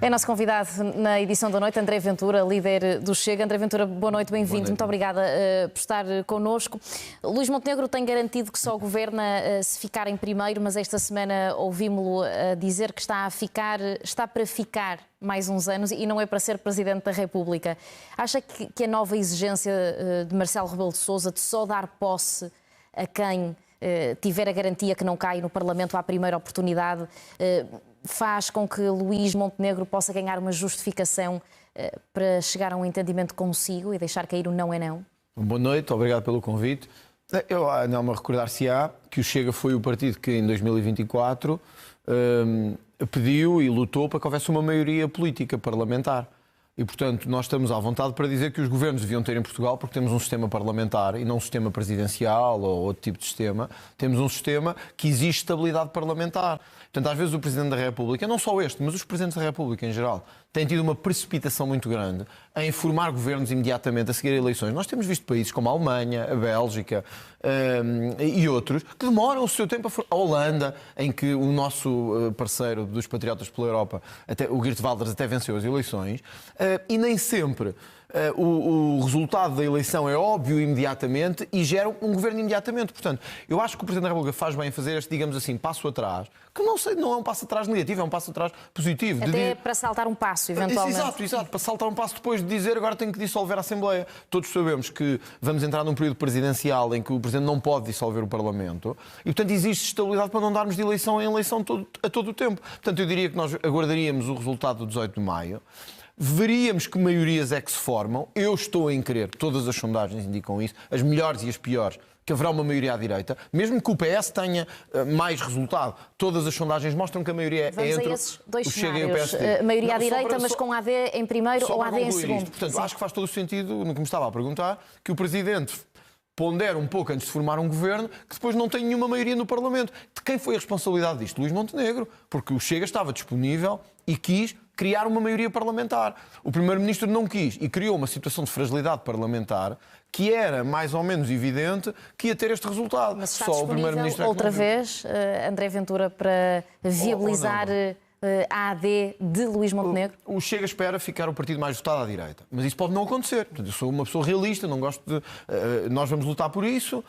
É nosso convidado na edição da noite, André Ventura, líder do Chega. André Ventura, boa noite, bem-vindo. Muito obrigada por estar connosco. Luís Montenegro tem garantido que só governa se ficar em primeiro, mas esta semana ouvimos-lo dizer que está para ficar mais uns anos e não é para ser Presidente da República. Acha que a nova exigência de Marcelo Rebelo de Sousa de só dar posse a quem tiver a garantia que não cai no Parlamento à primeira oportunidade faz com que Luís Montenegro possa ganhar uma justificação para chegar a um entendimento consigo e deixar cair o não é não? Boa noite, obrigado pelo convite. Eu não me recordar-se-á que o Chega foi o partido que em 2024 pediu e lutou para que houvesse uma maioria política parlamentar. E, portanto, nós estamos à vontade para dizer que os governos deviam ter em Portugal, porque temos um sistema parlamentar e não um sistema presidencial ou outro tipo de sistema. Temos um sistema que exige estabilidade parlamentar. Portanto, às vezes o Presidente da República, não só este, mas os Presidentes da República em geral, têm tido uma precipitação muito grande em formar governos imediatamente a seguir a eleições. Nós temos visto países como a Alemanha, a Bélgica e outros que demoram o seu tempo a Holanda, em que o nosso parceiro dos Patriotas pela Europa, o Geert Wilders, até venceu as eleições, e nem sempre o resultado da eleição é óbvio imediatamente e gera um governo imediatamente. Portanto, eu acho que o Presidente da República faz bem em fazer este, digamos assim, passo atrás, que não é um passo atrás negativo, é um passo atrás positivo. Até para saltar um passo, eventualmente. Exato, para saltar um passo depois de dizer agora tenho que dissolver a Assembleia. Todos sabemos que vamos entrar num período presidencial em que o Presidente não pode dissolver o Parlamento e, portanto, existe estabilidade para não darmos de eleição em eleição a todo o tempo. Portanto, eu diria que nós aguardaríamos o resultado do 18 de maio. Veríamos que maiorias é que se formam. Eu estou em crer, todas as sondagens indicam isso, as melhores e as piores, que haverá uma maioria à direita, mesmo que o PS tenha mais resultado. Todas as sondagens mostram que a maioria é entre dois o Chega e o cenários. PSD. Maioria à direita, mas com AD em primeiro ou AD em segundo. Isto. Portanto, acho que faz todo o sentido, no que me estava a perguntar, que o Presidente pondera um pouco antes de formar um governo que depois não tem nenhuma maioria no Parlamento. De quem foi a responsabilidade disto? Luís Montenegro, porque o Chega estava disponível e quis criar uma maioria parlamentar. O Primeiro-Ministro não quis e criou uma situação de fragilidade parlamentar que era mais ou menos evidente que ia ter este resultado. Mas está só o Primeiro-Ministro outra vez, André Ventura, para viabilizar a AD de Luís Montenegro? O Chega espera ficar o partido mais votado à direita. Mas isso pode não acontecer. Portanto, eu sou uma pessoa realista, não gosto de... nós vamos lutar por isso.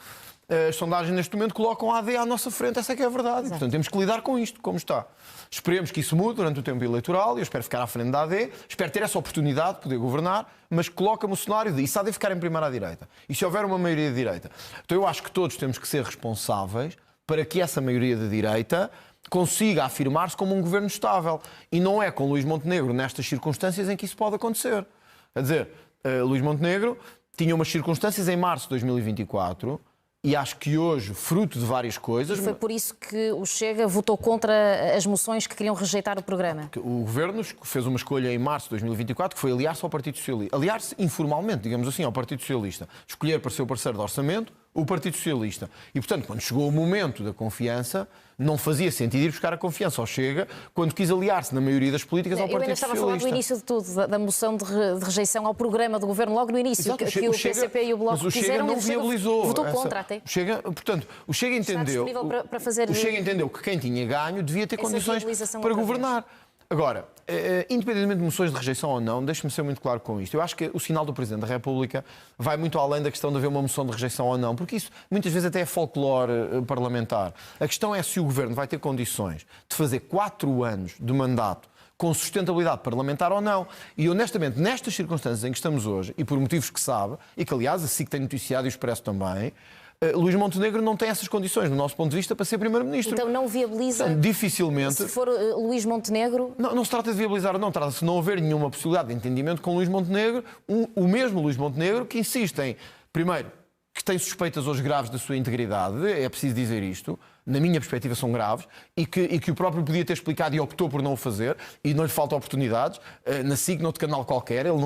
As sondagens neste momento colocam a AD à nossa frente, essa é que é a verdade. Portanto, temos que lidar com isto, como está. Esperemos que isso mude durante o tempo eleitoral, eu espero ficar à frente da AD, espero ter essa oportunidade de poder governar, mas coloca-me o cenário de isso há de ficar em primeira à direita. E se houver uma maioria de direita? Então eu acho que todos temos que ser responsáveis para que essa maioria de direita consiga afirmar-se como um governo estável. E não é com Luís Montenegro nestas circunstâncias em que isso pode acontecer. Quer dizer, Luís Montenegro tinha umas circunstâncias em março de 2024... E acho que hoje, fruto de várias coisas... E foi por isso que o Chega votou contra as moções que queriam rejeitar o programa? O Governo fez uma escolha em março de 2024 que foi aliar-se ao Partido Socialista. Aliar-se informalmente, digamos assim, ao Partido Socialista. Escolher para ser o parceiro de orçamento o Partido Socialista. E, portanto, quando chegou o momento da confiança, não fazia sentido ir buscar a confiança ao Chega quando quis aliar-se, na maioria das políticas, ao Partido Socialista. Eu ainda estava a falar do início de tudo, da moção de rejeição ao programa do Governo, logo no início, exato, que o PCP e o Bloco quiseram, não viabilizou. Votou contra até. O Chega entendeu, para fazer... o Chega entendeu que quem tinha ganho devia ter condições para governar. Agora, independentemente de moções de rejeição ou não, deixe-me ser muito claro com isto. Eu acho que o sinal do Presidente da República vai muito além da questão de haver uma moção de rejeição ou não, porque isso muitas vezes até é folclore parlamentar. A questão é se o Governo vai ter condições de fazer 4 anos de mandato com sustentabilidade parlamentar ou não. E honestamente, nestas circunstâncias em que estamos hoje, e por motivos que sabe, e que aliás a SIC tem noticiado e o Expresso também, Luís Montenegro não tem essas condições, do nosso ponto de vista, para ser Primeiro-Ministro. Então não viabiliza... Portanto, dificilmente... Se for Luís Montenegro... Não se trata de viabilizar, não. Trata-se de não haver nenhuma possibilidade de entendimento com Luís Montenegro, o mesmo Luís Montenegro que insiste em, primeiro, que tem suspeitas hoje graves da sua integridade, é preciso dizer isto, na minha perspectiva são graves, e que o próprio podia ter explicado e optou por não o fazer, e não lhe falta oportunidades, na SIC, noutro canal qualquer, ele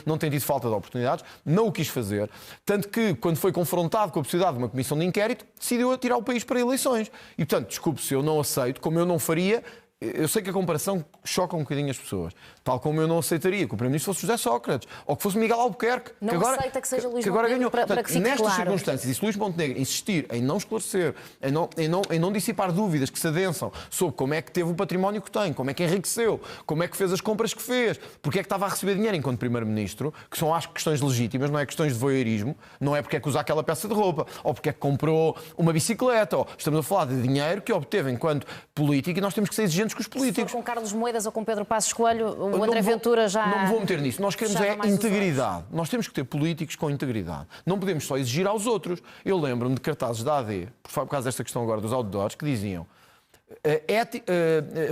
não tem tido falta de oportunidades, não o quis fazer, tanto que, quando foi confrontado com a possibilidade de uma comissão de inquérito, decidiu tirar o país para eleições. E, portanto, desculpe se eu não aceito, como eu não faria Eu sei que a comparação choca um bocadinho as pessoas. Tal como eu não aceitaria que o Primeiro-Ministro fosse José Sócrates ou que fosse Miguel Albuquerque. Não que agora, aceita que seja Luís agora Montenegro ganhou. para que fique nestas claro. circunstâncias, e se Luís Montenegro insistir em não esclarecer, em não dissipar dúvidas que se adensam sobre como é que teve o património que tem, como é que enriqueceu, como é que fez as compras que fez, porque é que estava a receber dinheiro enquanto Primeiro-Ministro, que são, acho, questões legítimas, não é questões de voyeurismo, não é porque é que usa aquela peça de roupa, ou porque é que comprou uma bicicleta, ou estamos a falar de dinheiro que obteve enquanto político e nós temos que ser exigentes com os políticos. Se for com Carlos Moedas ou com Pedro Passos Coelho, o André Ventura já... Não me vou meter nisso. Nós queremos é integridade. Nós temos que ter políticos com integridade. Não podemos só exigir aos outros. Eu lembro-me de cartazes da AD, por causa desta questão agora dos outdoors, que diziam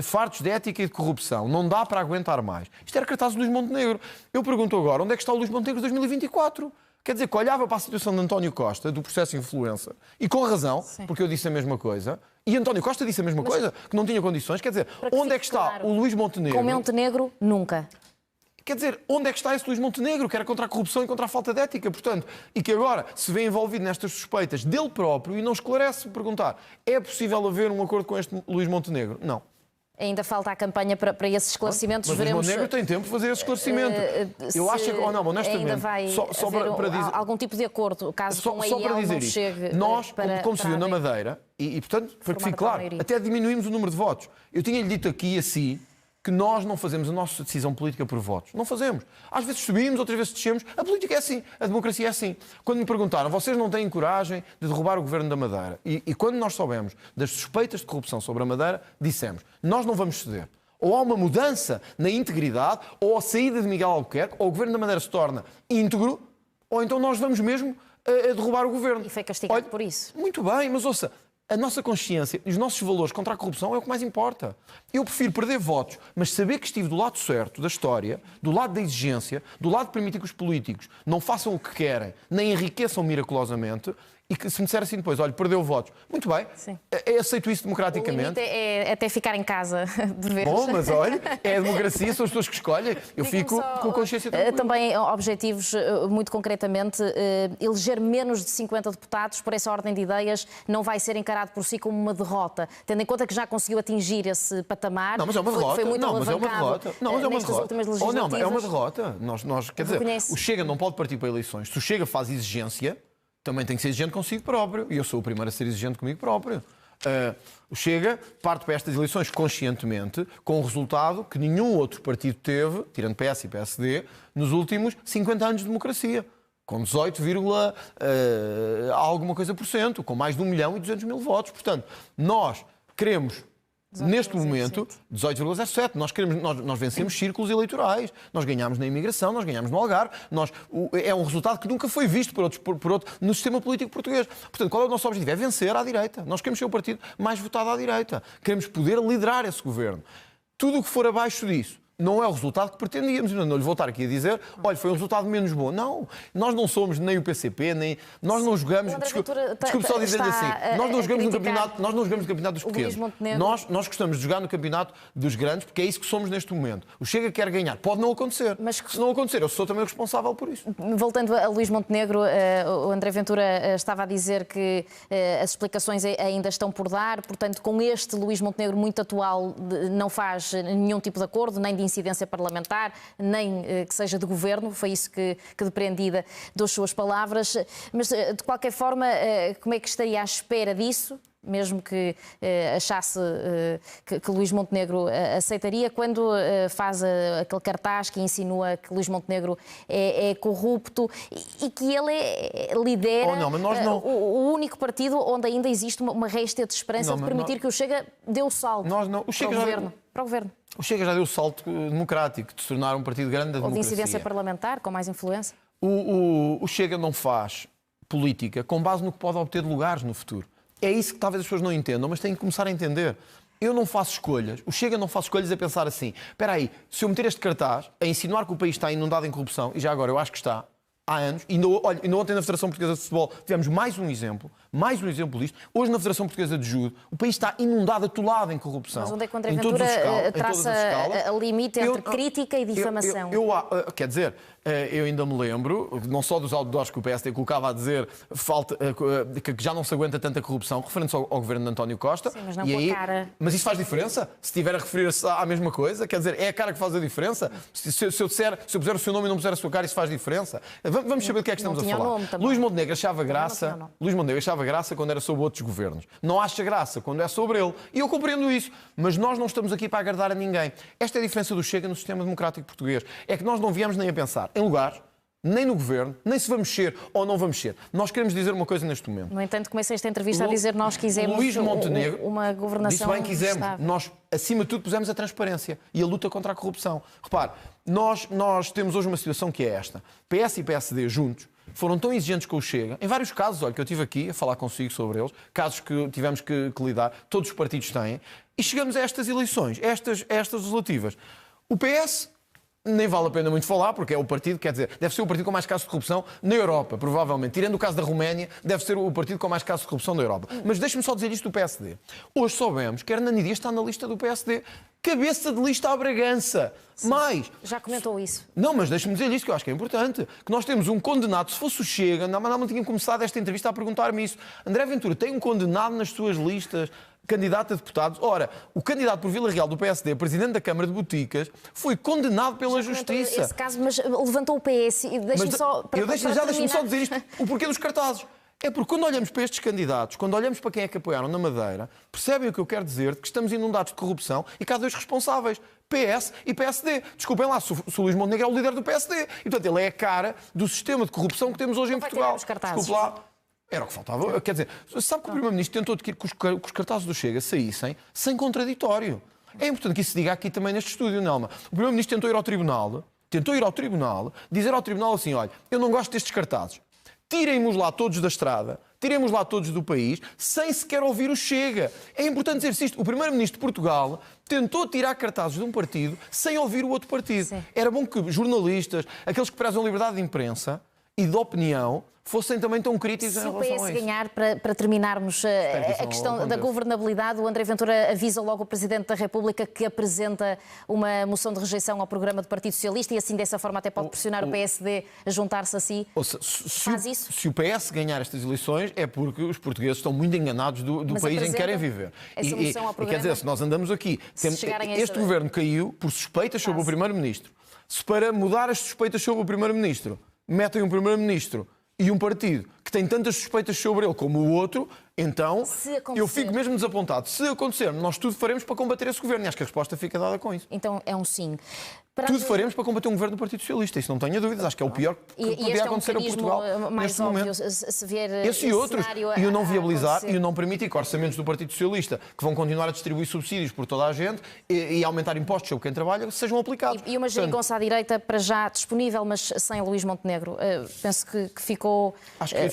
fartos de ética e de corrupção, não dá para aguentar mais. Isto era cartazes do Luís Montenegro. Eu pergunto agora, onde é que está o Luís Montenegro de 2024? Quer dizer, que olhava para a situação de António Costa, do processo influencer, e com razão, porque eu disse a mesma coisa, e António Costa disse a mesma coisa, que não tinha condições. Quer dizer, onde é que está claro, o Luís Montenegro? Com Montenegro, nunca. Quer dizer, onde é que está esse Luís Montenegro, que era contra a corrupção e contra a falta de ética, portanto, e que agora se vê envolvido nestas suspeitas dele próprio e não esclarece, perguntar, é possível haver um acordo com este Luís Montenegro? Não. Ainda falta a campanha para esses esclarecimentos. Mas veremos... o Montenegro tem tempo de fazer esse esclarecimento. Eu acho que, não, honestamente, ainda vai só para dizer, algum tipo de acordo, caso só para dizer não isto, chegue. Nós, como se viu na Madeira, e portanto, para que fique claro, até diminuímos o número de votos. Eu tinha-lhe dito aqui assim que nós não fazemos a nossa decisão política por votos. Não fazemos. Às vezes subimos, outras vezes descemos. A política é assim. A democracia é assim. Quando me perguntaram, vocês não têm coragem de derrubar o governo da Madeira? E quando nós soubemos das suspeitas de corrupção sobre a Madeira, dissemos, nós não vamos ceder. Ou há uma mudança na integridade, ou a saída de Miguel Albuquerque, ou o governo da Madeira se torna íntegro, ou então nós vamos mesmo a derrubar o governo. E foi castigado por isso. Muito bem, mas ouça, a nossa consciência e os nossos valores contra a corrupção é o que mais importa. Eu prefiro perder votos, mas saber que estive do lado certo da história, do lado da exigência, do lado de permitir que os políticos não façam o que querem, nem enriqueçam miraculosamente, e que se me disser assim depois, olha, perdeu votos. Muito bem, aceito isso democraticamente. O limite é até ficar em casa de vez. Bom, mas olha, é a democracia, são as pessoas que escolhem. Eu fico com a consciência tranquila. Também objetivos, muito concretamente, eleger menos de 50 deputados, por essa ordem de ideias, não vai ser encarado por si como uma derrota, tendo em conta que já conseguiu atingir esse patamar. Não, mas é uma derrota. Foi muito não, mas é uma derrota. Não, mas é uma derrota. Ou não, é uma derrota. Nós, quer dizer, reconhece. o Chega não pode partir para eleições. Se o Chega faz exigência, também tem que ser exigente consigo próprio. E eu sou o primeiro a ser exigente comigo próprio. O Chega parte para estas eleições conscientemente, com o resultado que nenhum outro partido teve, tirando PS e PSD, nos últimos 50 anos de democracia. Com 18, alguma coisa por cento, com mais de 1.200.000 votos. Portanto, nós queremos... Neste momento, 18,07. Nós vencemos círculos eleitorais. Nós ganhámos na imigração, nós ganhámos no Algarve. É um resultado que nunca foi visto por outro no sistema político português. Portanto, qual é o nosso objetivo? É vencer à direita. Nós queremos ser o partido mais votado à direita. Queremos poder liderar esse governo. Tudo o que for abaixo disso não é o resultado que pretendíamos. Eu não lhe vou estar aqui a dizer, olha, foi um resultado menos bom. Não, nós não somos nem o PCP, nem... Nós não jogamos... Desculpe só dizer-lhe assim. Nós não jogamos no campeonato dos pequenos. Nós gostamos de jogar no campeonato dos grandes, porque é isso que somos neste momento. O Chega quer ganhar. Pode não acontecer. Mas se não acontecer, eu sou também o responsável por isso. Voltando a Luís Montenegro, o André Ventura estava a dizer que as explicações ainda estão por dar. Portanto, com este Luís Montenegro muito atual, não faz nenhum tipo de acordo, nem de incidência parlamentar, nem que seja de governo, foi isso que depreendida das suas palavras. Mas, de qualquer forma, como é que estaria à espera disso, mesmo que achasse que Luís Montenegro aceitaria, quando faz aquele cartaz que insinua que Luís Montenegro é corrupto e que ele lidera o único partido onde ainda existe uma réstia de esperança de permitir que o Chega dê o salto para o governo. O Chega já deu o salto democrático de se tornar um partido grande da democracia. Ou de incidência parlamentar, com mais influência? O Chega não faz política com base no que pode obter de lugares no futuro. É isso que talvez as pessoas não entendam, mas têm que começar a entender. Eu não faço escolhas, o Chega não faz escolhas a pensar assim, espera aí, se eu meter este cartaz a insinuar que o país está inundado em corrupção, e já agora eu acho que está, há anos, e ontem na Federação Portuguesa de Futebol tivemos mais um exemplo mais um exemplo disto. Hoje, na Federação Portuguesa de Judo, o país está inundado, atolado em corrupção. Mas onde é que o André Ventura traça a limite entre crítica e difamação? Quer dizer, eu ainda me lembro, não só dos outdoors que o PSD colocava a dizer que já não se aguenta tanta corrupção, referentes ao governo de António Costa. Sim, mas não com a cara. Mas isso faz diferença? Se estiver a referir-se à mesma coisa? Quer dizer, é a cara que faz a diferença? Se eu puser o seu nome e não puser a sua cara, isso faz diferença? Vamos saber do que é que estamos a falar. Luís Montenegro achava graça quando era sobre outros governos. Não acha graça quando é sobre ele. E eu compreendo isso. Mas nós não estamos aqui para agradar a ninguém. Esta é a diferença do Chega no sistema democrático português. É que nós não viemos nem a pensar em lugares, nem no governo, nem se vamos mexer ou não vamos mexer. Nós queremos dizer uma coisa neste momento. No entanto, comecei esta entrevista a dizer que nós quisemos Luís Montenegro, uma governação disse bem, quisemos. estável. Nós, acima de tudo, pusemos a transparência e a luta contra a corrupção. Repare, nós temos hoje uma situação que é esta. PS e PSD juntos foram tão exigentes com o Chega, em vários casos, olha, que eu estive aqui a falar consigo sobre eles, casos que tivemos que lidar, todos os partidos têm, e chegamos a estas eleições, estas legislativas. O PS nem vale a pena muito falar, porque é o partido, quer dizer, deve ser o partido com mais casos de corrupção na Europa, provavelmente. Tirando o caso da Roménia, deve ser o partido com mais casos de corrupção na Europa. Mas deixe-me só dizer isto do PSD. Hoje soubemos que Hernani Dias está na lista do PSD. Cabeça de lista à Bragança. Sim, mais. Já comentou isso. Não, mas deixe-me dizer isto, que eu acho que é importante. Que nós temos um condenado, se fosse o Chega, não tinha começado esta entrevista a perguntar-me isso. André Ventura tem um condenado nas suas listas, candidato a deputados. Ora, o candidato por Vila Real do PSD, presidente da Câmara de Boticas, foi condenado pela Justiça. Esse caso, mas levantou o PS. Deixe-me só... Deixe-me só dizer isto, o porquê dos cartazes. É porque quando olhamos para estes candidatos, quando olhamos para quem é que apoiaram na Madeira, percebem o que eu quero dizer, de que estamos inundados de corrupção e que há dois responsáveis, PS e PSD. Desculpem lá, se o Luís Montenegro é o líder do PSD. E, portanto, ele é a cara do sistema de corrupção que temos hoje em Portugal. Desculpe lá. Era o que faltava. Quer dizer, sabe que o Primeiro-Ministro tentou que os cartazes do Chega saíssem sem contraditório. É importante que isso se diga aqui também neste estúdio, Nelma. O Primeiro-Ministro tentou ir ao Tribunal, dizer ao Tribunal assim, olha, eu não gosto destes cartazes. Tirem-nos lá todos da estrada, tirem-nos lá todos do país, sem sequer ouvir o Chega. É importante dizer-se isto. O Primeiro-Ministro de Portugal tentou tirar cartazes de um partido sem ouvir o outro partido. Sim. Era bom que jornalistas, aqueles que prezam a liberdade de imprensa e de opinião, fossem também tão críticos em relação a isso. Se o PS ganhar, para terminarmos a questão da governabilidade, o André Ventura avisa logo o Presidente da República que apresenta uma moção de rejeição ao programa do Partido Socialista e assim, dessa forma, até pode pressionar o PSD a juntar-se a si. Faz isso? Se o PS ganhar estas eleições é porque os portugueses estão muito enganados do país em que querem viver. Essa moção ao programa, quer dizer, se nós andamos aqui... Este governo caiu por suspeitas sobre o Primeiro-Ministro. Se para mudar as suspeitas sobre o Primeiro-Ministro metem um Primeiro-Ministro e um partido que tem tantas suspeitas sobre ele como o outro, então eu fico mesmo desapontado. Se acontecer, nós tudo faremos para combater esse governo. E acho que a resposta fica dada com isso. Então é um sim. Tudo faremos para combater um governo do Partido Socialista. Isso não tenha dúvidas. Acho que é o pior que podia acontecer a Portugal neste momento. Se vier esse e outros. E o não viabilizar e o não permitir que orçamentos do Partido Socialista, que vão continuar a distribuir subsídios por toda a gente e aumentar impostos sobre quem trabalha, sejam aplicados. E uma geringonça à direita para já disponível, mas sem Luís Montenegro. Penso que ficou acho que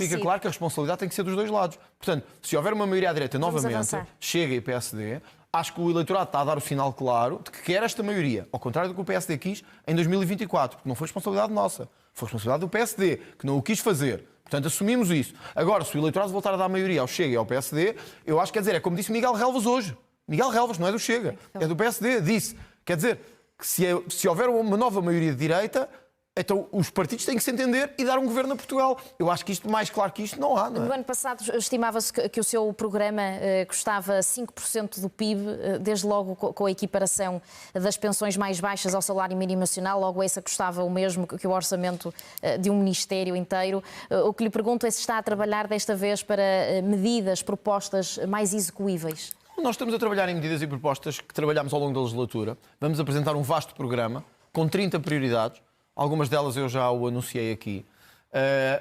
fica claro que a responsabilidade tem que ser dos dois lados. Portanto, se houver uma maioria à direita novamente, Chega e PSD... Acho que o eleitorado está a dar o sinal claro de que quer esta maioria, ao contrário do que o PSD quis em 2024, porque não foi responsabilidade nossa, foi responsabilidade do PSD, que não o quis fazer. Portanto, assumimos isso. Agora, se o eleitorado voltar a dar a maioria ao Chega e ao PSD, eu acho que, quer dizer, é como disse Miguel Relvas hoje. Miguel Relvas, não é do Chega, é do PSD, disse. Quer dizer, que se houver uma nova maioria de direita, então os partidos têm que se entender e dar um governo a Portugal. Eu acho que isto, mais claro que isto, não há. Não é? No ano passado estimava-se que o seu programa custava 5% do PIB, desde logo com a equiparação das pensões mais baixas ao salário mínimo nacional, logo essa custava o mesmo que o orçamento de um ministério inteiro. O que lhe pergunto é se está a trabalhar desta vez para medidas, propostas mais execuíveis. Nós estamos a trabalhar em medidas e propostas que trabalhamos ao longo da legislatura. Vamos apresentar um vasto programa com 30 prioridades. Algumas delas eu já o anunciei aqui,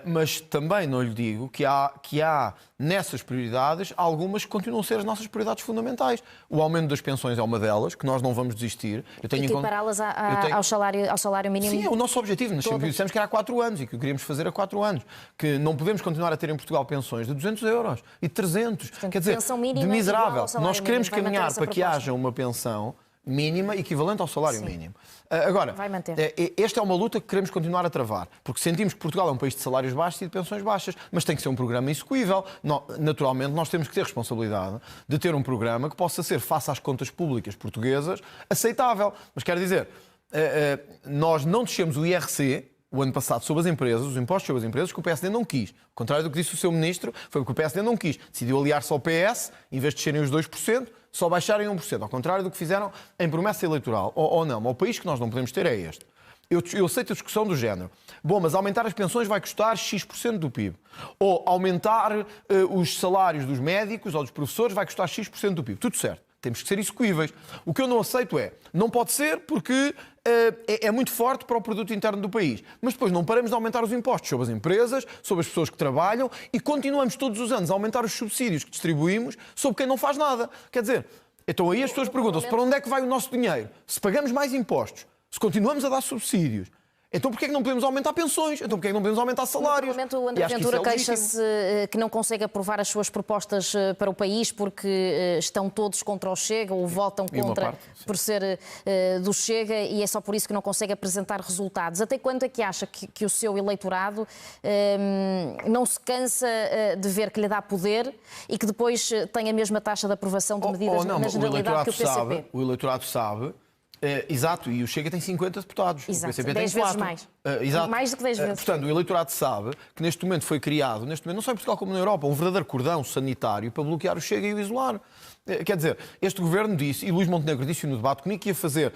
mas também não lhe digo que há nessas prioridades algumas que continuam a ser as nossas prioridades fundamentais. O aumento das pensões é uma delas, que nós não vamos desistir. Equipará-las ao salário mínimo? Sim, é o nosso objetivo. Nós sempre dissemos que era há 4 anos e que o queríamos fazer há 4 anos. Que não podemos continuar a ter em Portugal pensões de 200 euros e de 300. Portanto, quer dizer, de miserável. Nós queremos caminhar para que haja uma pensão mínima equivalente ao salário mínimo. Agora, vai manter. Esta é uma luta que queremos continuar a travar, porque sentimos que Portugal é um país de salários baixos e de pensões baixas, mas tem que ser um programa execuível. Naturalmente, nós temos que ter responsabilidade de ter um programa que possa ser, face às contas públicas portuguesas, aceitável. Mas quero dizer, nós não descemos o IRC, o ano passado, sobre as empresas, os impostos sobre as empresas, que o PSD não quis. Ao contrário do que disse o seu ministro, foi porque o PSD não quis. Decidiu aliar-se ao PS, em vez de descerem os 2%, só baixarem 1%. Ao contrário do que fizeram em promessa eleitoral. Ou não, o país que nós não podemos ter é este. Eu aceito a discussão do género. Bom, mas aumentar as pensões vai custar X% do PIB. Ou aumentar os salários dos médicos ou dos professores vai custar X% do PIB. Tudo certo. Temos que ser execuíveis. O que eu não aceito não pode ser porque é muito forte para o produto interno do país. Mas depois não paramos de aumentar os impostos sobre as empresas, sobre as pessoas que trabalham e continuamos todos os anos a aumentar os subsídios que distribuímos sobre quem não faz nada. Quer dizer, então aí as pessoas perguntam-se para onde é que vai o nosso dinheiro? Se pagamos mais impostos, se continuamos a dar subsídios, então porquê é que não podemos aumentar pensões? Então porquê é que não podemos aumentar salários? No Parlamento, o André Ventura queixa-se que não consegue aprovar as suas propostas para o país porque estão todos contra o Chega ou votam contra por ser do Chega e é só por isso que não consegue apresentar resultados. Até quando é que acha que o seu eleitorado não se cansa de ver que lhe dá poder e que depois tem a mesma taxa de aprovação de medidas na generalidade que o PCP? O eleitorado sabe. Exato, e o Chega tem 50 deputados. Exato, o PCP 10 tem 4. vezes mais. Exato. Mais do que 10 vezes. Portanto, o eleitorado sabe que neste momento foi criado, não só em Portugal como na Europa, um verdadeiro cordão sanitário para bloquear o Chega e o isolar. Quer dizer, este governo disse, e Luís Montenegro disse no debate comigo, que ia fazer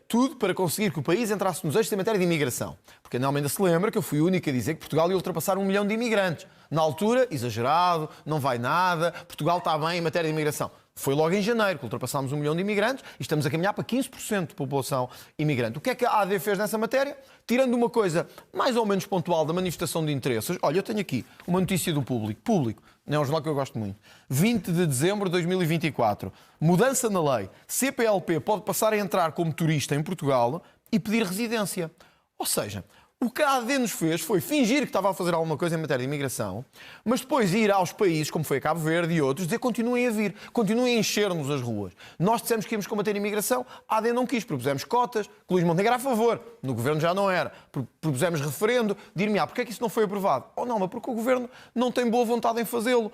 tudo para conseguir que o país entrasse nos eixos em matéria de imigração. Porque não ainda se lembra que eu fui o único a dizer que Portugal ia ultrapassar 1 milhão de imigrantes. Na altura, exagerado, não vai nada, Portugal está bem em matéria de imigração. Foi logo em janeiro que ultrapassámos 1 milhão de imigrantes e estamos a caminhar para 15% de população imigrante. O que é que a AD fez nessa matéria? Tirando uma coisa mais ou menos pontual da manifestação de interesses. Olha, eu tenho aqui uma notícia do Público, não é um jornal que eu gosto muito. 20 de dezembro de 2024. Mudança na lei. CPLP pode passar a entrar como turista em Portugal e pedir residência. Ou seja, o que a AD nos fez foi fingir que estava a fazer alguma coisa em matéria de imigração, mas depois ir aos países, como foi a Cabo Verde e outros, dizer continuem a vir, continuem a encher-nos as ruas. Nós dissemos que íamos combater a imigração, a AD não quis, propusemos cotas, que Luís Montenegro era a favor, no governo já não era. Propusemos referendo, dir-me, porque é que isso não foi aprovado? Ou não, mas porque o governo não tem boa vontade em fazê-lo.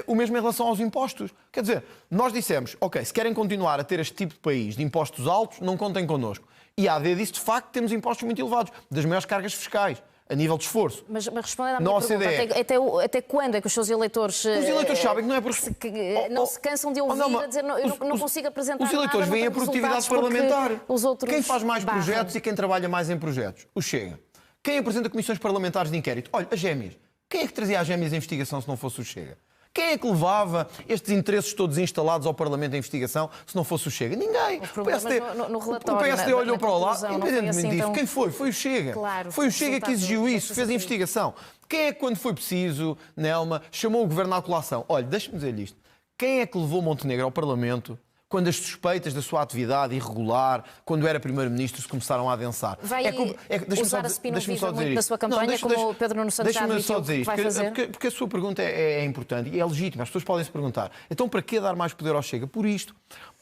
O mesmo em relação aos impostos. Quer dizer, nós dissemos, ok, se querem continuar a ter este tipo de país de impostos altos, não contem connosco. E a AD disse, de facto, que temos impostos muito elevados, das maiores cargas fiscais, a nível de esforço. Mas respondendo à minha pergunta, até quando é que os seus eleitores... Os eleitores sabem que não é por... não se cansam de ouvir a dizer, eu não consigo apresentar Os eleitores veem a produtividade parlamentar. Quem faz mais barram. Projetos e quem trabalha mais em projetos? O Chega. Quem apresenta comissões parlamentares de inquérito? Olha, as Gêmeas. Quem é que trazia as Gêmeas em investigação se não fosse o Chega? Quem é que levava estes interesses todos instalados ao Parlamento de investigação se não fosse o Chega? Ninguém. O PSD olhou para o lado, independentemente disso. Quem foi? Foi o Chega. Claro, foi o Chega que exigiu isso, fez a investigação. Quem é que, quando foi preciso, Nelma, chamou o Governo à colação? Olha, deixa-me dizer-lhe isto. Quem é que levou Montenegro ao Parlamento quando as suspeitas da sua atividade irregular, quando era Primeiro-Ministro, se começaram a adensar? Vai usar a spin muito da sua campanha, como o Pedro Nuno Santos já admitiu que vai fazer? Porque a sua pergunta é importante e é legítima. As pessoas podem se perguntar, então para que dar mais poder ao Chega? Por isto.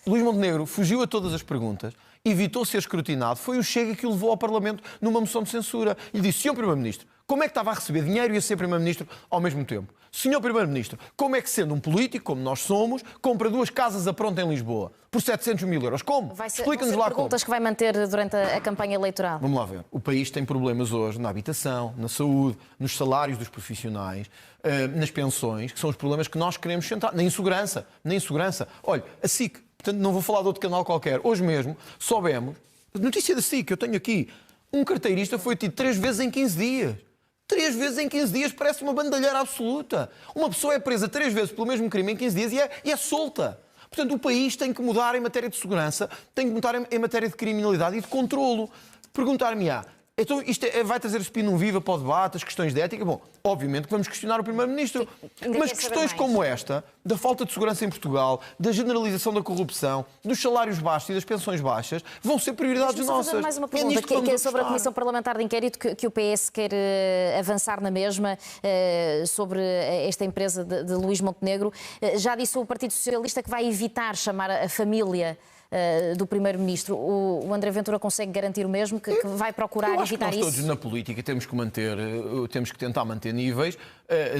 Luís Montenegro fugiu a todas as perguntas, evitou ser escrutinado, foi o Chega que o levou ao Parlamento numa moção de censura. E lhe disse, Sr. Primeiro-Ministro, como é que estava a receber dinheiro e a ser Primeiro-Ministro ao mesmo tempo? Sr. Primeiro-Ministro, como é que, sendo um político, como nós somos, compra 2 casas a pronto em Lisboa por 700 mil euros? Como? Explica-nos lá como. Perguntas que vai manter durante a campanha eleitoral. Vamos lá ver. O país tem problemas hoje na habitação, na saúde, nos salários dos profissionais, nas pensões, que são os problemas que nós queremos centrar. Na insegurança. Olha, a SIC, portanto, não vou falar de outro canal qualquer. Hoje mesmo soubemos, notícia da SIC, eu tenho aqui, um carteirista foi detido 3 vezes em 15 dias. 3 vezes em 15 dias parece uma bandalheira absoluta. Uma pessoa é presa 3 vezes pelo mesmo crime em 15 dias e é solta. Portanto, o país tem que mudar em matéria de segurança, tem que mudar em matéria de criminalidade e de controlo. Perguntar-me-á, então isto vai trazer espinho viva para o debate, as questões de ética? Bom, obviamente que vamos questionar o Primeiro-Ministro. Mas questões como esta, da falta de segurança em Portugal, da generalização da corrupção, dos salários baixos e das pensões baixas, vão ser prioridades nossas. Fazer mais uma pergunta, que é sobre a Comissão Parlamentar de Inquérito que o PS quer avançar na mesma, sobre esta empresa de Luís Montenegro. Já disse o Partido Socialista que vai evitar chamar a família do Primeiro-Ministro. O André Ventura consegue garantir o mesmo, que vai procurar evitar isso? Nós todos na política temos que tentar manter níveis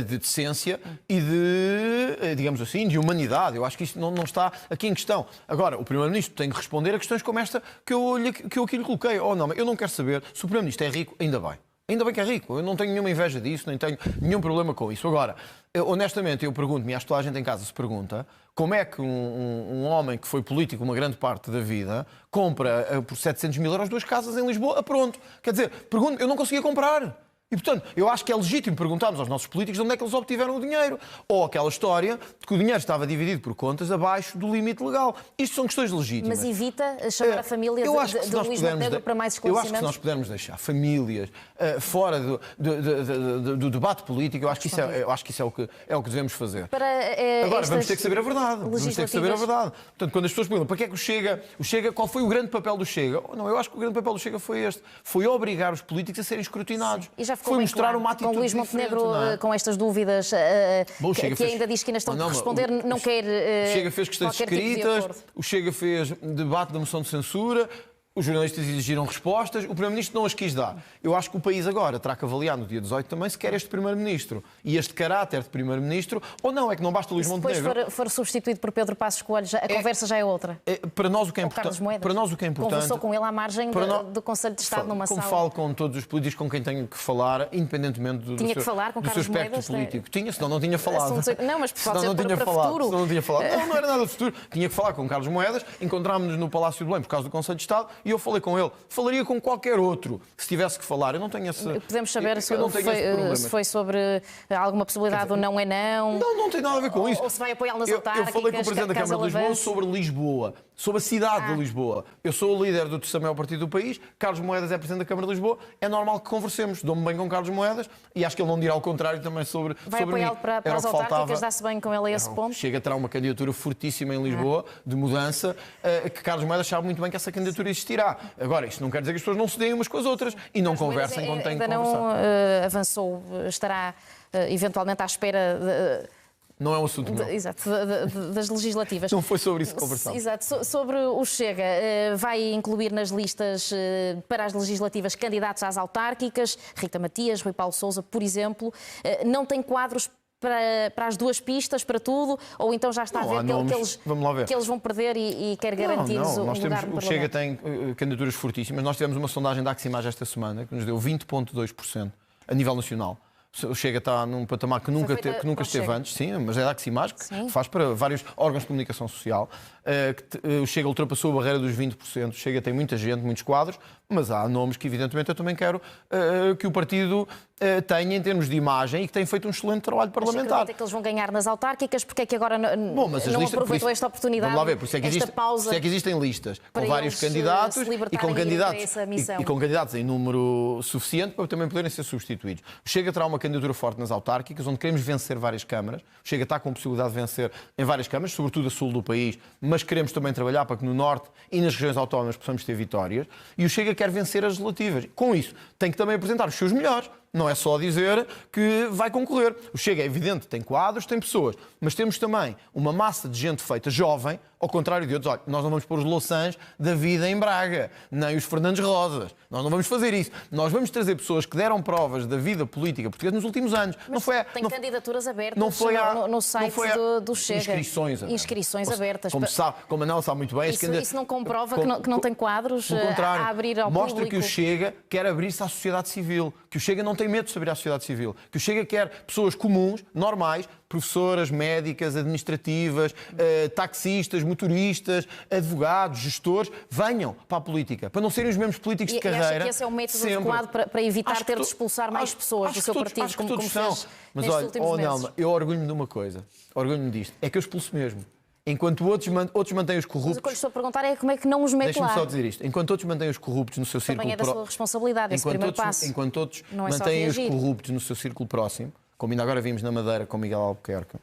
de decência e de, digamos assim, de humanidade. Eu acho que isto não está aqui em questão. Agora, o Primeiro-Ministro tem que responder a questões como esta que eu aqui lhe coloquei. Oh, não, eu não quero saber se o Primeiro-Ministro é rico, ainda bem. Ainda bem que é rico, eu não tenho nenhuma inveja disso, nem tenho nenhum problema com isso. Agora, honestamente, eu pergunto-me, acho que toda a gente em casa se pergunta, como é que um homem que foi político uma grande parte da vida compra por 700 mil euros 2 casas em Lisboa? Pronto. Quer dizer, eu não conseguia comprar. E, portanto, eu acho que é legítimo perguntarmos aos nossos políticos de onde é que eles obtiveram o dinheiro. Ou aquela história de que o dinheiro estava dividido por contas abaixo do limite legal. Isto são questões legítimas. Mas evita chamar a família de Luís Montenegro para mais esclarecimentos? Eu acho que se nós pudermos deixar famílias fora do debate político, eu acho que isso é o que devemos fazer. Agora, vamos ter que saber a verdade. Vamos ter que saber a verdade. Portanto, quando as pessoas perguntam para que é que o Chega, qual foi o grande papel do Chega? Não, eu acho que o grande papel do Chega foi este. Foi obrigar os políticos a serem escrutinados. Foi mostrar uma atitude com Luís Montenegro, com estas dúvidas, que ainda diz que ainda estão a responder, não quer. O Chega fez questões escritas, o Chega fez debate da moção de censura. Os jornalistas exigiram respostas, o Primeiro-Ministro não as quis dar. Eu acho que o país agora terá que avaliar no dia 18 também se quer este Primeiro-Ministro e este caráter de Primeiro-Ministro, ou não, é que não basta Luís Montenegro. Se depois for substituído por Pedro Passos Coelho, a conversa já é outra. Para nós o que é importante... Conversou com ele à margem do Conselho de Estado numa sala. Como falo com todos os políticos com quem tenho que falar, independentemente do seu espectro político. Tinha, senão não tinha falado. Não, mas pode ser para futuro. Senão não tinha falado. Não era nada de futuro. Tinha que falar com Carlos Moedas, encontrámos-nos no Palácio de Belém por causa do Conselho de Estado, e eu falei com ele. Falaria com qualquer outro se tivesse que falar. Eu não tenho esse... Podemos saber se foi sobre alguma possibilidade ou não é não? Não tem nada a ver com isso. Ou se vai apoiá-lo nas autárquicas. Eu falei com o Presidente da Câmara de Lisboa sobre Lisboa, sobre a cidade de Lisboa. Eu sou o líder do terceiro maior partido do país, Carlos Moedas é Presidente da Câmara de Lisboa, é normal que conversemos. Dou-me bem com Carlos Moedas e acho que ele não dirá o contrário também sobre mim. Vai apoiá-lo para as autárquicas, dá-se bem com ele a esse ponto? Chega a ter uma candidatura fortíssima em Lisboa, de mudança, que Carlos Moedas sabe muito bem que essa candidatura existirá. Agora, isto não quer dizer que as pessoas não se deem umas com as outras e não conversem quando têm que conversar. Ainda não avançou, estará eventualmente à espera Não é um assunto meu. Exato, das legislativas. Não foi sobre isso que conversamos. Exato, sobre o Chega, vai incluir nas listas para as legislativas candidatos às autárquicas, Rita Matias, Rui Paulo Sousa, por exemplo. Não tem quadros para as duas pistas, para tudo, ou então já está a ver que eles vão perder e quer garantir-lhes um lugar no Parlamento? O Chega tem candidaturas fortíssimas. Nós tivemos uma sondagem da Aximage esta semana que nos deu 20,2% a nível nacional. O Chega está num patamar que nunca esteve antes, sim, mas é da Aximage, que faz para vários órgãos de comunicação social. O Chega ultrapassou a barreira dos 20%. O Chega tem muita gente, muitos quadros, mas há nomes que, evidentemente, eu também quero que o partido tenha em termos de imagem e que tem feito um excelente trabalho parlamentar. Mas acredita que eles vão ganhar nas autárquicas, porque é que agora não aproveitou esta oportunidade, vamos lá ver, por isso é que existem listas com vários candidatos e com candidatos em número suficiente para também poderem ser substituídos. O Chega terá uma candidatura forte nas autárquicas, onde queremos vencer várias câmaras. O Chega está com a possibilidade de vencer em várias câmaras, sobretudo a sul do país, mas queremos também trabalhar para que no norte e nas regiões autónomas possamos ter vitórias. E o Chega quer vencer as legislativas. Com isso, tem que também apresentar os seus melhores. Não é só dizer que vai concorrer. O Chega é evidente, tem quadros, tem pessoas, mas temos também uma massa de gente feita jovem, ao contrário de outros. Olha, nós não vamos pôr os Louçãs da vida em Braga, nem os Fernandes Rosas. Nós não vamos fazer isso. Nós vamos trazer pessoas que deram provas da vida política portuguesa nos últimos anos. Mas tem candidaturas abertas no site do Chega. Inscrições abertas. Como a Nela sabe muito bem... Isso não comprova que não tem quadros a abrir ao público? Mostra que o Chega quer abrir-se à sociedade civil, que o Chega não tem medo de se abrir à sociedade civil, que o Chega quer pessoas comuns, normais, professoras, médicas, administrativas, taxistas, motoristas, advogados, gestores, venham para a política, para não serem os mesmos políticos de carreira. E acha que esse é o método adequado para evitar ter de expulsar mais pessoas do seu partido, como fez nestes últimos meses? Nelma, eu orgulho-me de uma coisa, orgulho-me disto, é que eu expulso mesmo. Enquanto outros mantêm os corruptos... Mas o que eu lhe estou a perguntar é como é que não os mete lá. Deixa-me só dizer isto. Enquanto outros mantêm os corruptos no seu círculo... Também é da sua responsabilidade, esse primeiro passo. Enquanto outros mantêm os corruptos no seu círculo próximo, como ainda agora vimos na Madeira com Miguel Albuquerque,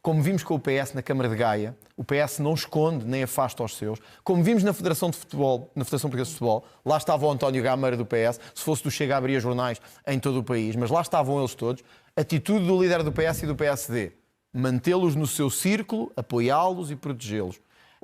como vimos com o PS na Câmara de Gaia, o PS não esconde nem afasta os seus, como vimos na Federação de Futebol, na Federação Portuguesa de Futebol, lá estava o António Gameira do PS, se fosse do Chega abria jornais em todo o país, mas lá estavam eles todos. Atitude do líder do PS e do PSD, mantê-los no seu círculo, apoiá-los e protegê-los.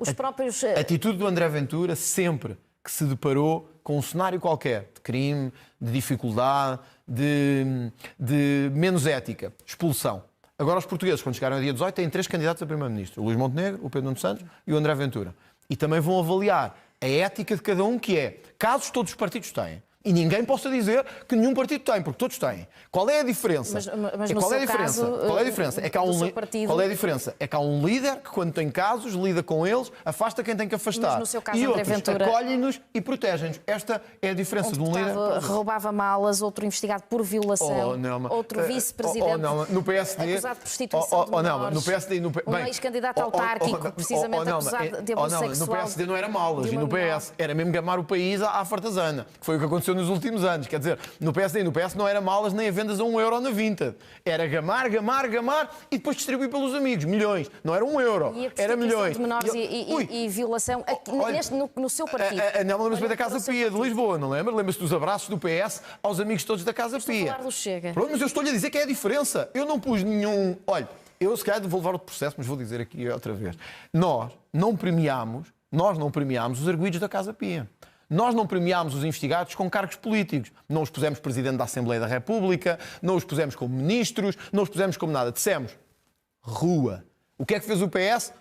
Os próprios... A atitude do André Ventura, sempre que se deparou com um cenário qualquer de crime, de dificuldade, de menos ética, expulsão. Agora os portugueses, quando chegaram ao dia 18, têm 3 candidatos a primeiro-ministro. O Luís Montenegro, o Pedro Nuno Santos e o André Ventura. E também vão avaliar a ética de cada um, que é, casos todos os partidos têm. E ninguém possa dizer que nenhum partido tem, porque todos têm. Qual é a diferença? Qual é a diferença? É que há qual é a diferença? É que há um líder que, quando tem casos, lida com eles, afasta quem tem que afastar. Mas no seu caso, e André outros Ventura, acolhem-nos e protegem-nos. Esta é a diferença de um líder. Roubava malas, outro investigado por violação, outro vice-presidente no PSD, acusado de prostituição de menores, no PSD, um ex-candidato autárquico, precisamente acusado de abuso sexual. No PSD não era malas, e no PS era mesmo gamar o país à fartazana, que foi o que aconteceu nos últimos anos. Quer dizer, no PSD e no PS não era malas nem a vendas a €1 na Vinted. Era gamar e depois distribuir pelos amigos. Milhões. Não era €1. Era milhões. De menores e violação aqui, no seu partido. Não, lembra-se da Casa Pia de Lisboa, não lembra? Lembra-se dos abraços do PS aos amigos todos da Casa Pia. Estou a falar do Chega. Pronto, mas eu estou-lhe a dizer que é a diferença. Eu não pus nenhum... Olha, eu se calhar vou levar outro processo, mas vou dizer aqui outra vez. Nós não premiámos os arguidos da Casa Pia. Nós não premiámos os investigados com cargos políticos. Não os pusemos Presidente da Assembleia da República, não os pusemos como ministros, não os pusemos como nada. Dissemos, rua. O que é que fez o PS?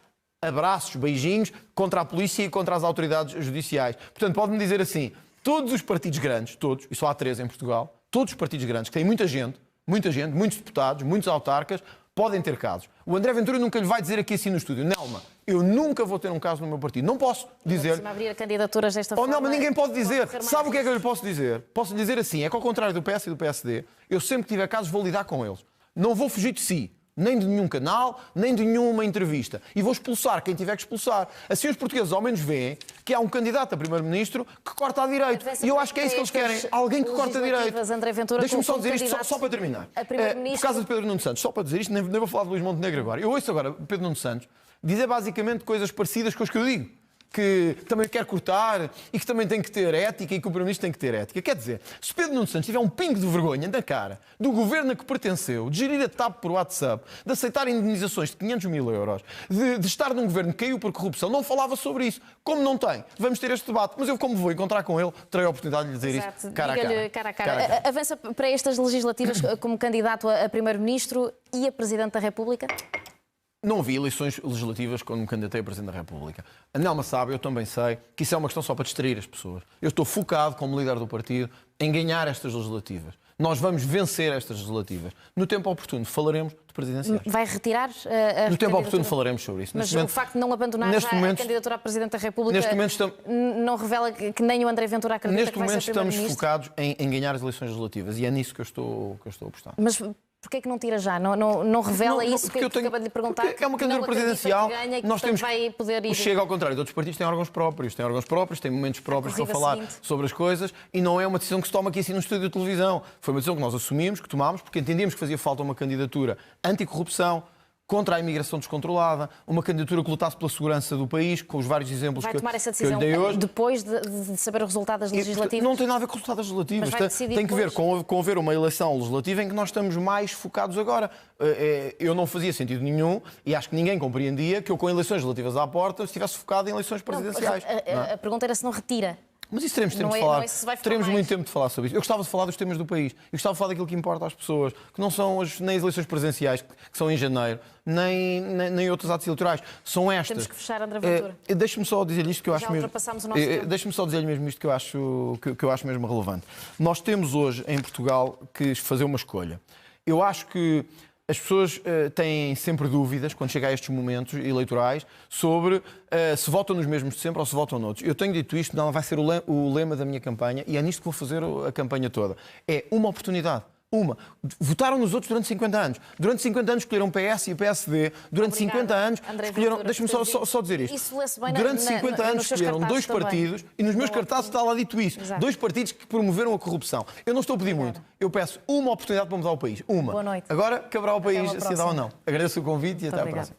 Abraços, beijinhos contra a polícia e contra as autoridades judiciais. Portanto, pode-me dizer assim, todos os partidos grandes, todos, e só há 3 em Portugal, todos os partidos grandes, que têm muita gente, muitos deputados, muitos autarcas, podem ter casos. O André Ventura nunca lhe vai dizer aqui assim no estúdio, Nelma, eu nunca vou ter um caso no meu partido. Não posso dizer... Se abrir candidaturas desta forma... Nelma, ninguém pode dizer. Sabe o que é que eu lhe posso dizer? Posso lhe dizer assim, é que ao contrário do PS e do PSD, eu sempre que tiver casos vou lidar com eles. Não vou fugir de si. Nem de nenhum canal, nem de nenhuma entrevista. E vou expulsar quem tiver que expulsar. Assim os portugueses ao menos veem que há um candidato a primeiro-ministro que corta a direito. E eu acho que é isso que eles querem. Alguém que corta a direito. Deixa-me só dizer isto, só para terminar. Por causa de Pedro Nuno Santos, só para dizer isto, nem vou falar de Luís Montenegro agora. Eu ouço agora Pedro Nuno Santos dizer basicamente coisas parecidas com as que eu digo. Que também quer cortar e que também tem que ter ética e que o Primeiro-Ministro tem que ter ética. Quer dizer, se Pedro Nuno Santos tiver um pingo de vergonha na cara do governo a que pertenceu, de gerir a TAP por WhatsApp, de aceitar indemnizações de 500 mil euros, de estar num governo que caiu por corrupção, não falava sobre isso. Como não tem, vamos ter este debate. Mas eu, como vou encontrar com ele, terei a oportunidade de lhe dizer Exato. Isso cara a cara. Avança para estas legislativas como candidato a Primeiro-Ministro e a Presidente da República? Não vi eleições legislativas quando me candidatei a Presidente da República. A Nelma sabe, eu também sei, que isso é uma questão só para distrair as pessoas. Eu estou focado, como líder do partido, em ganhar estas legislativas. Nós vamos vencer estas legislativas. No tempo oportuno falaremos de presidenciais. Vai retirar No tempo oportuno falaremos sobre isso. Mas o facto de não abandonar já a candidatura à Presidente da República não revela que nem o André Ventura acredita que vai ser Primeiro-Ministro? Neste momento estamos focados em ganhar as eleições legislativas e é nisso que eu estou a apostar. Mas porquê que não tira já? Não revela isso que eu acabei de lhe perguntar? É uma candidatura presidencial. Nós temos vai poder ir... O Chega, ao contrário de outros partidos, tem órgãos próprios, têm momentos próprios para falar sobre as coisas e não é uma decisão que se toma aqui assim num estúdio de televisão. Foi uma decisão que nós assumimos, que tomámos, porque entendíamos que fazia falta uma candidatura anticorrupção, contra a imigração descontrolada, uma candidatura que lutasse pela segurança do país, com os vários exemplos vai que tomar essa eu lhe dei hoje. Depois de saber o resultado das legislativas? Não tem nada a ver com os resultados legislativos. Tem que ver com haver uma eleição legislativa em que nós estamos mais focados agora. Eu não fazia sentido nenhum, e acho que ninguém compreendia, que eu com eleições legislativas à porta estivesse focado em eleições presidenciais. A pergunta era se não retira. Mas isso teremos tempo de falar. Teremos muito tempo de falar sobre isso. Eu gostava de falar dos temas do país. Eu gostava de falar daquilo que importa às pessoas, que não são nem as eleições presidenciais, que são em janeiro, nem outros atos eleitorais. São estas. Temos que fechar, André Ventura. Deixe-me só dizer isto que eu acho mesmo. Já ultrapassámos o nosso tempo. Deixe-me só dizer-lhe mesmo isto que eu acho mesmo relevante. Nós temos hoje em Portugal que fazer uma escolha. Eu acho que as pessoas têm sempre dúvidas, quando chega a estes momentos eleitorais, sobre se votam nos mesmos de sempre ou se votam noutros. Eu tenho dito isto, não vai ser o lema da minha campanha, e é nisto que vou fazer a campanha toda. É uma oportunidade. Votaram nos outros durante 50 anos. Durante 50 anos escolheram o PS e o PSD. Durante 50 anos escolheram... Deixa-me só dizer isto. Durante 50 anos escolheram 2 partidos e nos meus cartazes está lá dito isso. 2 partidos que promoveram a corrupção. Eu não estou a pedir muito. Eu peço uma oportunidade para mudar o país. Uma. Boa noite. Agora caberá ao país se dá ou não. Agradeço o convite e até à próxima.